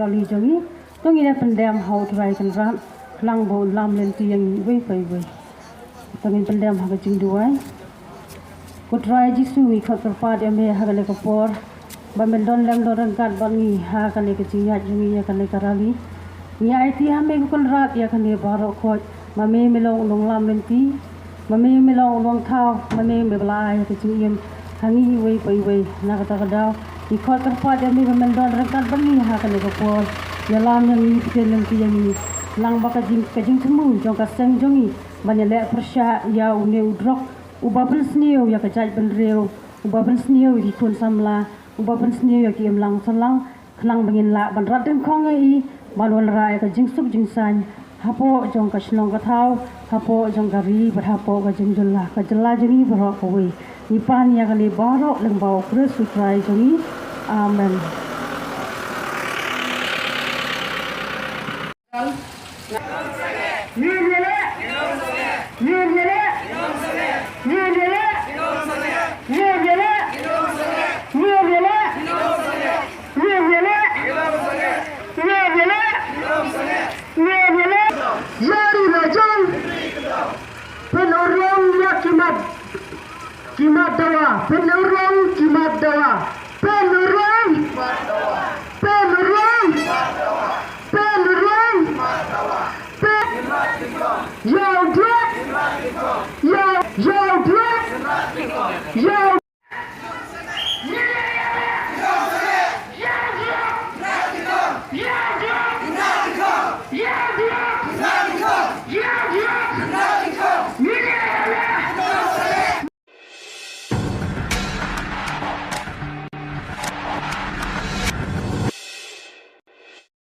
rali jongi tongi na pendam how try kan ram lang bo lam len ti yang we pai we tongi pendam ha jing duai ko try ji su wi khat pa de me ha le ko por ba men don lam do ran kat ban ni ha kan le ke jinga jongi ya kan le karali ni ai ti ha me ko kon rat ya kan le baro ko ma me me long lam len ti ma me long thao ma me bla ya ke jing yem hangi we pai we na ka ta daw di khat pa de me men don ran kat ban ni ha kan le ko por ya lam yang ni ken yang ni lang ba ka jing temu jong ka seng jongi ban le persya ya u ne u drok u babel sniu ya ka jai ben reu u babel sniu di kun samla u babel sniu ya ki em lang salang khlang bangin la ban rat den khong ai ban wal rai ka jing suk jing san hapo jong ka shnong ka thau hapo jong ka ri ba hapo ka jing julla ka jalla jini ba ko we ni pan ya ka le baro leng bau kres su try jongi amen. Kimat dawa, penurung kimat dawa, penurung, penurung, penurung, yo drop, yo drop, yo. Yeah.